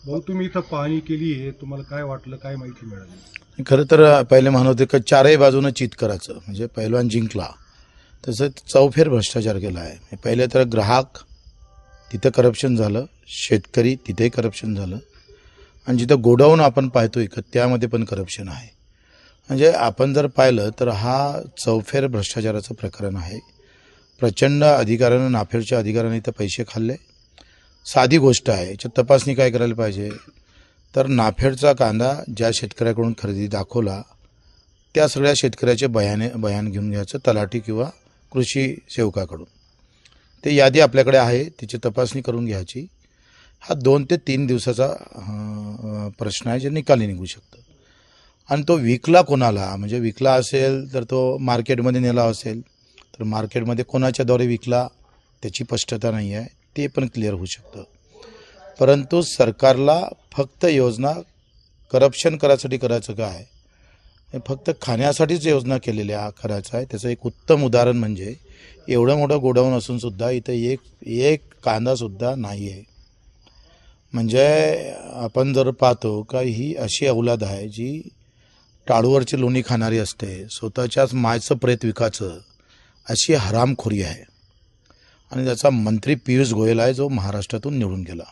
भाऊ तुम्ही इथं पाहणी केली आहे, तुम्हाला काय वाटलं, काय माहिती मिळाली? खरं तर पहिले म्हणत होते की चारही बाजूनं चित करायचं, म्हणजे पहिलवान जिंकला. तसं चौफेर भ्रष्टाचार केला आहे. पहिले तर ग्राहक तिथं करप्शन झालं, शेतकरी तिथेही करप्शन झालं, आणि जिथं गोडाऊन आपण पाहतोय का त्यामध्ये पण करप्शन आहे. म्हणजे आपण जर पाहिलं तर हा चौफेर भ्रष्टाचाराचं प्रकरण आहे. प्रचंड अधिकाऱ्यानं, नाफेडच्या अधिकाऱ्यांनी इथं पैसे खाल्ले. साधी गोष्ट आहे, याच्यात तपासणी काय करायला पाहिजे तर नाफेडचा कांदा ज्या शेतकऱ्याकडून खरेदी दाखवला त्या सगळ्या शेतकऱ्याचे बयान घेऊन घ्यायचं तलाठी किंवा कृषी सेवकाकडून. ते यादी आपल्याकडे आहे, तिची तपासणी करून घ्यायची. हा 2 ते 3 दिवसाचा प्रश्न आहे, जे निकाली निघू शकतं. आणि तो विकला कोणाला, म्हणजे विकला असेल तर तो मार्केटमध्ये नेला असेल तर मार्केटमध्ये कोणाच्याद्वारे विकला त्याची स्पष्टता नाही आहे, ते पण क्लिअर होऊ शकतं. परंतु सरकारला फक्त योजना करप्शन करायसाठी करायचं काय, फक्त खाण्यासाठीच योजना केलेल्या करायचं आहे. त्याचं एक उत्तम उदाहरण म्हणजे एवढं मोठं गोडाऊन असून सुद्धा इथं एक कांदासुद्धा नाही आहे. म्हणजे आपण जर पाहतो का ही अशी औलाद आहे जी टाळूवरची लोणी खाणारी असते, स्वतःच्याच मायचं प्रेत विकायचं, अशी हरामखोरी आहे. आणि त्याचा मंत्री पियुष गोयल आहे, जो महाराष्ट्रातून निवडून गेला.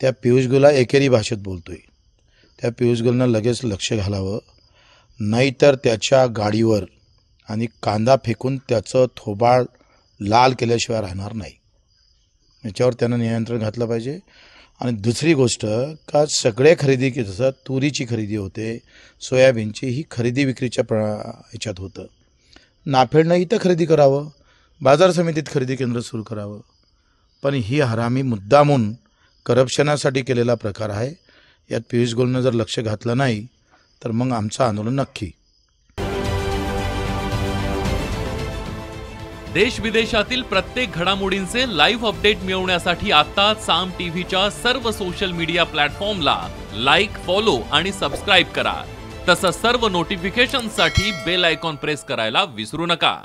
त्या पियुष गोयलला एकेरी भाषेत बोलतोय. त्या पियुष गोयलनं लगेच लक्ष घालावं, नाहीतर त्याच्या गाडीवर आणि कांदा फेकून त्याचं थोबाड लाल केल्याशिवाय राहणार नाही. याच्यावर त्यानं नियंत्रण घातलं पाहिजे. आणि दुसरी गोष्ट का सगळे खरेदी, जसं तुरीची खरेदी होते, सोयाबीनची, ही खरेदी विक्रीच्या ह्याच्यात होतं. नाफेडनं इथं खरेदी करावं, बाजार समितीत खरेदी केंद्र सुरू करावं. पण ही हरामी मुद्दामून करप्शनासाठी केलेला प्रकार आहे. यात पियुष गोयलनं जर लक्ष घातलं नाही तर मग आमचं आंदोलन नक्की. देश विदेशातील प्रत्येक घडामोडींचे लाईव्ह अपडेट मिळवण्यासाठी आता साम टीव्हीच्या सर्व सोशल मीडिया प्लॅटफॉर्मला लाईक, फॉलो आणि सबस्क्राईब करा. तसंच सर्व नोटिफिकेशनसाठी बेल आयकॉन प्रेस करायला विसरू नका.